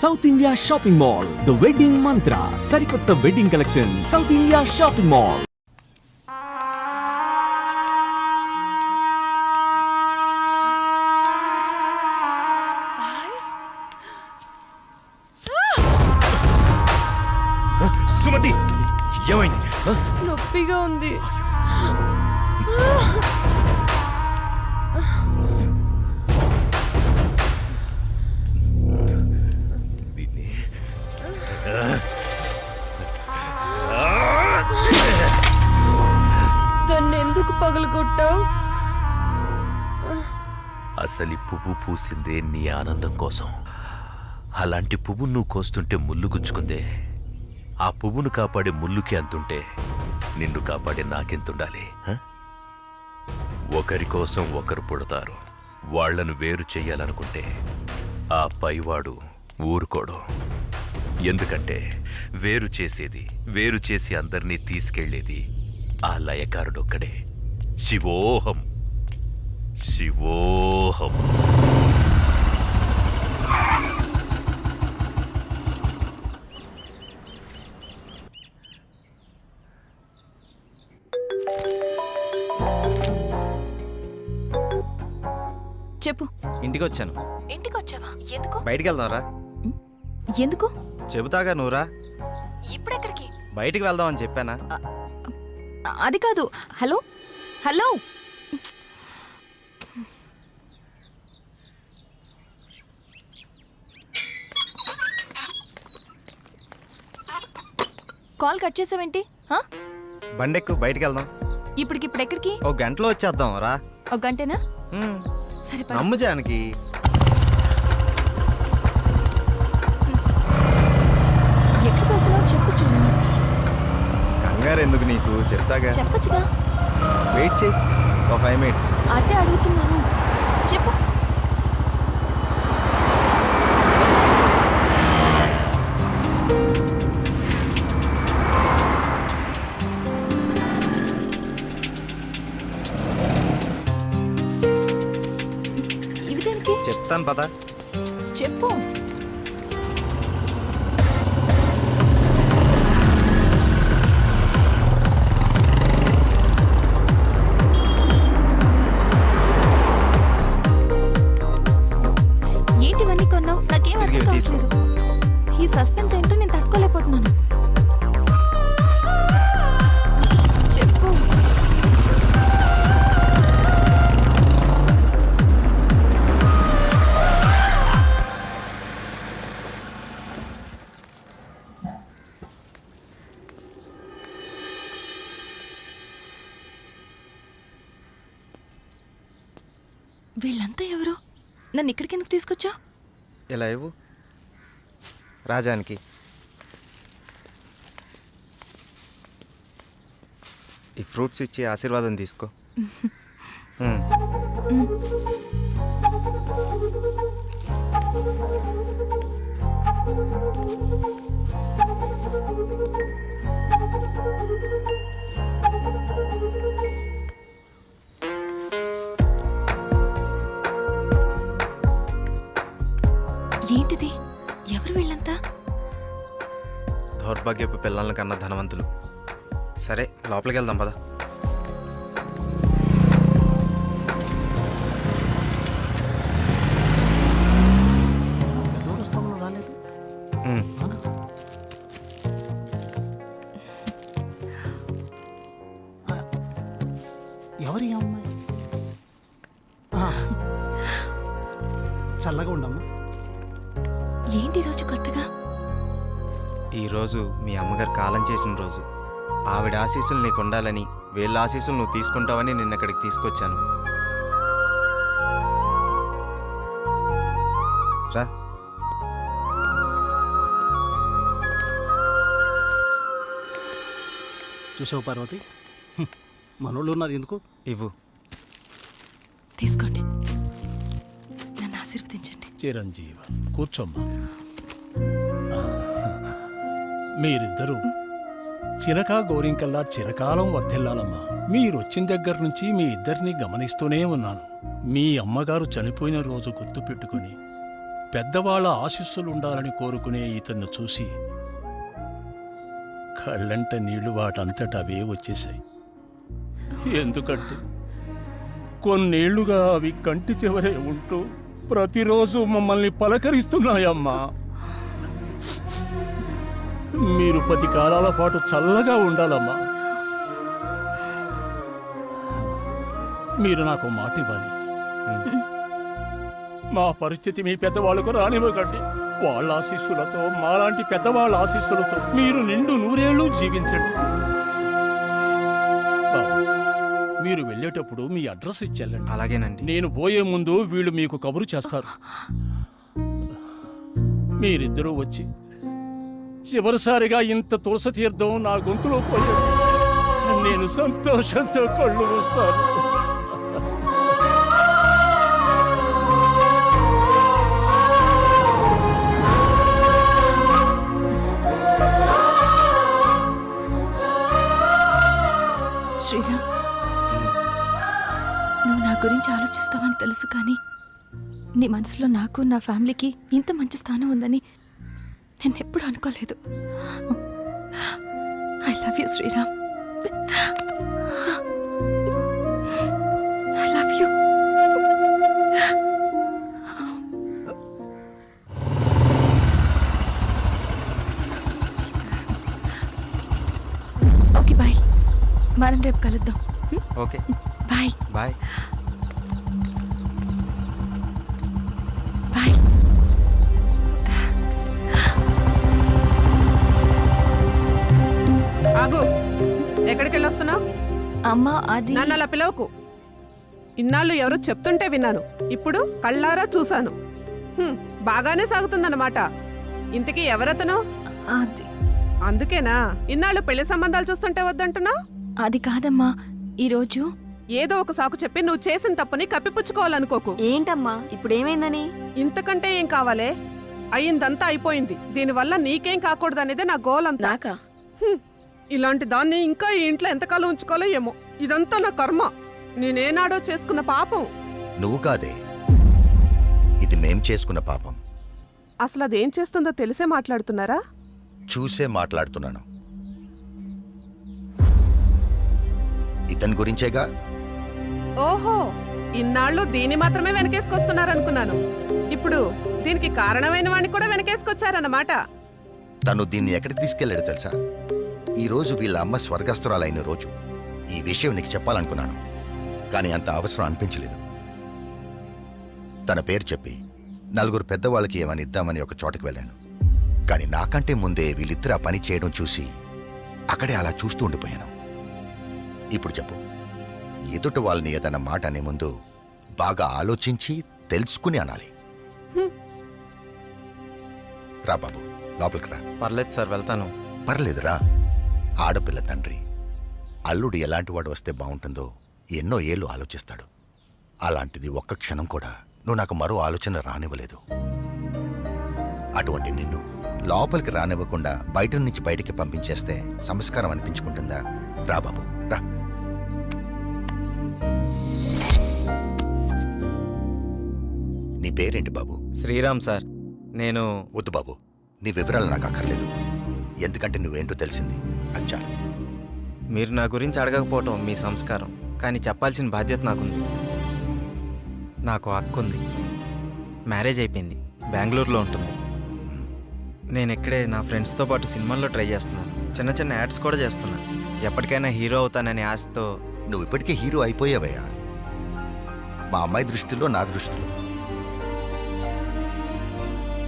South India shopping mall, the wedding Mantra, సరికొత్త wedding collection, south India shopping mall. Sumathi, ఏమైంది? నొప్పిగా ఉంది. దాన్ని ఎందుకు పగలగొట్టావు? అసలు పువ్వు పూసిందే నీ ఆనందం కోసం. అలాంటి పువ్వు నువ్వు కోస్తుంటే ముళ్ళు గుచ్చుకుందే. ఆ పువ్వును కాపాడే ముళ్ళుకి అంతుంటే నిన్ను కాపాడే నాకెంతుండాలి? ఒకరి కోసం ఒకరు పుడతారు. వాళ్లను వేరు చెయ్యాలనుకుంటే ఆ పైవాడు ఊరుకోడు. ఎందుకంటే వేరు చేసి అందరినీ తీసుకెళ్లేది ఆ లయకారుడొక్కడే. శివోహం శివోహం. చెప్పు. ఇంటికి వచ్చాను. ఇంటికి వచ్చావా? ఎందుకు? బయటికి వెళ్దాంరా. ఎందుకు? చెబుతాగా నువ్వురా. ఇప్పుడెక్కడికి? బయటికి వెళ్దామని చెప్పానా? అది కాదు. హలో హలో, కాల్ కట్ చేసావేంటి? బండెక్కు, బయటికి వెళ్దాం. ఇప్పటికిప్పుడు ఎక్కడికి? ఒక గంటలో వచ్చేద్దాం రా. ఒక గంటేనా? సరే పద. నమ్ము జానకి. ఎక్కడికి వెళ్తున్నావు చెప్పు శ్రీరామ్. కంగారు ఎందుకు నీకు, చెప్తాగా. చెప్పచ్చుగా. వెయిట్ చేయి ఒక 5 minutes. అదే అడుగుతున్నాను, చెప్పు. ఇవి దేనికి? చెప్తాను పద. చెప్పు. ఏంటివన్నీ కొన్నావు? నాకేం అర్థం కావట్లేదు. ఈ సస్పెన్స్ ఏంటో నేను తట్టుకోలేకపోతున్నాను. చెప్పు. వీళ్ళంతా ఎవరు? నన్ను ఇక్కడికి ఎందుకు తీసుకొచ్చా? ఇలా ఇవ్వు రాజానికి. ఈ ఫ్రూట్స్ ఇచ్చి ఆశీర్వాదం తీసుకో. ఏంటిది? ఎవరు వీళ్ళంతా? దౌర్భాగ్యపు పిల్లల కన్నా ధనవంతులు. సరే లోపలికి వెళ్దాం పద. రాలేదు. ఎవరి అమ్మాయి? చల్లగా ఉండమ్మా. ఏంటి ఈరోజు కొత్తగా? ఈరోజు మీ అమ్మగారు కాలం చేసిన రోజు. ఆవిడ ఆశీస్సులు నీకు ఉండాలని, వీళ్ళ ఆశీస్సులు నువ్వు తీసుకుంటావని నిన్న ఇక్కడికి తీసుకొచ్చాను. రా. చూసావు పార్వతి, మనోళ్ళు ఉన్నారు ఎందుకు? ఇవ్వు. తీసుకోండి, నన్ను ఆశీర్వదించండి. చిరంజీవ, కూర్చోమ్మా. మీరిద్దరూ చిరకా గోరింకల్లా చిరకాలం వర్ధిల్లాలమ్మా. మీరొచ్చిన దగ్గర నుంచి మీ ఇద్దరిని గమనిస్తూనే ఉన్నాను. మీ అమ్మగారు చనిపోయిన రోజు గుర్తు పెట్టుకుని పెద్దవాళ్ల ఆశీస్సులుండాలని కోరుకునే ఇతన్ని చూసి కళ్ళంట నీళ్లు వాటంతట అవే వచ్చేశాయి. ఎందుకంటే కొన్నేళ్లుగా అవి కంటి చివరే ఉంటూ ప్రతిరోజు మమ్మల్ని పలకరిస్తున్నాయమ్మా. మీరు 10 కాలాల పాటు చల్లగా ఉండాలమ్మా. మీరు నాకు మాట ఇవ్వాలి. మా పరిస్థితి మీ పెద్దవాళ్ళకు రానివ్వకండి. వాళ్ళ ఆశీస్సులతో, మాలాంటి పెద్దవాళ్ళ ఆశీస్సులతో మీరు నిండు 100 ఏళ్ళు జీవించండి. బాబు, మీరు వెళ్ళేటప్పుడు మీ అడ్రస్ ఇచ్చెళ్ళండి. అలాగేనండి. నేను పోయే ముందు వీళ్ళు మీకు కబురు చేస్తారు. మీరిద్దరూ వచ్చి చివరిసారిగా ఇంత తులసి తీర్థం నా గొంతులో పోయారు. నేను సంతోషంతో కళ్ళు మూస్తాను. శ్రీరామ్, నువ్వు నా గురించి ఆలోచిస్తావని తెలుసు, కానీ నీ మనసులో నాకు, నా ఫ్యామిలీకి ఇంత మంచి స్థానం ఉందని నేను ఎప్పుడు అనుకోలేదు. I love you Sriram. I love you. Okay bye, మనం రేపు కలుద్దాం. Okay, bye bye. బాయ్. ఆగు, ఎక్కడికి వెళ్ళొస్తున్నావు? అమ్మా, అది నన్ను అలా పిలవకు. ఇన్నాళ్ళు ఎవరో చెప్తుంటే విన్నాను, ఇప్పుడు కళ్ళారా చూశాను. బాగానే సాగుతుందన్నమాట. ఇంతకీ ఎవరతను? అది అందుకేనా ఇన్నాళ్ళు పెళ్లి సంబంధాలు చూస్తుంటే వద్దంటున్నావు? అది కాదమ్మా, ఈరోజు ఏదో ఒక సాకు చెప్పి నువ్వు చేసిన తప్పుని కప్పిపుచ్చుకోవాలనుకోకు. ఏంటమ్మా ఇప్పుడు ఏమైందని? ఇంతకంటే ఏం కావాలే? అయిందంతా అయిపోయింది. దీనివల్ల నీకేం కాకూడదనేదే నా గోల్ అంతా. ఇలాంటి దాన్ని ఇంకా ఈ ఇంట్లో ఎంతకాలం ఉంచుకోవాలో ఏమో. ఇదంతా నా కర్మ. నేనేనాడో చేసుకున్న పాపం. నువ్వు కాదే, ఇది మేం చేసుకున్న పాపం. అసలు అదేం చేస్తుందో తెలిసే మాట్లాడుతున్నారా? చూసే మాట్లాడుతున్నాను. ఇతని గురించేగా. ఓహో, ఇన్నాళ్ళు దీన్ని మాత్రమే వెనకేసుకొస్తున్నారనుకున్నాను. ఇప్పుడు దీనికి కారణమైన వాడిని కూడా వెనకేసుకొచ్చారన్నమాట. తను దీన్ని ఎక్కడికి తీసుకెళ్లాడు తెలుసా? ఈ రోజు వీళ్ళ అమ్మ స్వర్గస్థురాలైన రోజు. ఈ విషయం నీకు చెప్పాలనుకున్నాను, కానీ అంత అవసరం అనిపించలేదు. తన పేరు చెప్పి 4 పెద్దవాళ్ళకి ఏమని ఇద్దామని ఒక చోటకి వెళ్ళాను. కానీ నాకంటే ముందే వీళ్ళిద్దరు ఆ పని చేయడం చూసి అక్కడే అలా చూస్తూ ఉండిపోయాను. ఇప్పుడు చెప్పు, ఎదుట వాళ్ళని ఏదన్నా మాట అనే ముందు బాగా ఆలోచించి తెలుసుకుని అనాలి. రా బాబు, లోపలికి రా. పర్లేదు సార్, వెళ్తాను. పర్లేదురా. ఆడపిల్ల తండ్రి, అల్లుడు ఎలాంటి వాడు వస్తే బాగుంటుందో ఎన్నో ఏళ్ళు ఆలోచిస్తాడు. అలాంటిది ఒక్క క్షణం కూడా నువ్వు నాకు మరో ఆలోచన రానివ్వలేదు. అటువంటి నిన్ను లోపలికి రానివ్వకుండా బయట నుంచి బయటికి పంపించేస్తే సంస్కారం అనిపించుకుంటుందా? రా బాబు, రా. నీ పేరేంటి బాబు? శ్రీరామ్ సార్. నేను వద్దు బాబు, నీ వివరాలు నాకు అక్కర్లేదు. ఎందుకంటే నువ్వేంటో తెలిసింది, అచ్చా. మీరు నా గురించి అడగకపోవటం మీ సంస్కారం, కానీ చెప్పాల్సిన బాధ్యత నాకుంది. నాకు హక్కుంది. మ్యారేజ్ అయిపోయింది, బెంగళూరులో ఉంటుంది. నేను ఇక్కడే నా ఫ్రెండ్స్తో పాటు సినిమాల్లో ట్రై చేస్తున్నాను. చిన్న చిన్న యాడ్స్ కూడా చేస్తున్నాను. ఎప్పటికైనా హీరో అవుతాననే ఆశతో. నువ్వు ఇప్పటికే హీరో అయిపోయావయ్యా. మా అమ్మాయి దృష్టిలో, నా దృష్టిలో.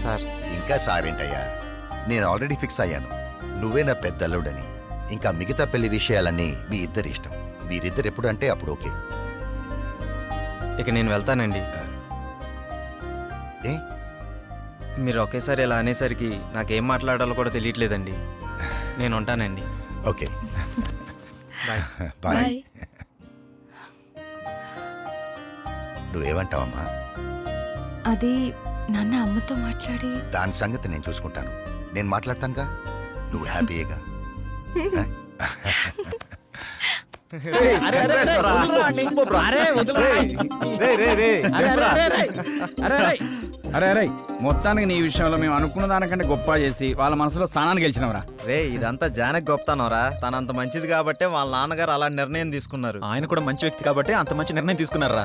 సార్, ఇంకా సారేంటయ్యా, నేను ఆల్రెడీ ఫిక్స్ అయ్యాను. నువ్వే నా పెద్ద అల్లుడని. ఇంకా మిగతా పెళ్లి విషయాలన్నీ మీ ఇద్దరి ఇష్టం. మీరిద్దరు ఎప్పుడు అంటే అప్పుడు ఓకే. ఇక నేను వెళ్తానండి. ఏ? మీరు ఒకేసారి ఇలా అనేసరికి నాకేం మాట్లాడాలో కూడా తెలియట్లేదండి. నేను ఉంటానండి. Okay, bye. బాయ్. బాయ్. నువ్వేమంటావమ్మా? అది నాన్న అమ్మతో మాట్లాడి దాని సంగతి నేను చూసుకుంటాను. నేను మాట్లాడతానుగా, నువ్వు హ్యాపీయేగా. అరే అరే మొత్తానికి నీ విషయంలో మేము అనుకున్న దానికంటే గొప్ప చేసి వాళ్ళ మనసులో స్థానాన్ని గెలిచినవరా. రే ఇదంతా జానకి గొప్పతనరా. తనంత మంచిది కాబట్టే వాళ్ళ నాన్నగారు అలా నిర్ణయం తీసుకున్నారు. ఆయన కూడా మంచి వ్యక్తి కాబట్టి అంత మంచి నిర్ణయం తీసుకున్నారా.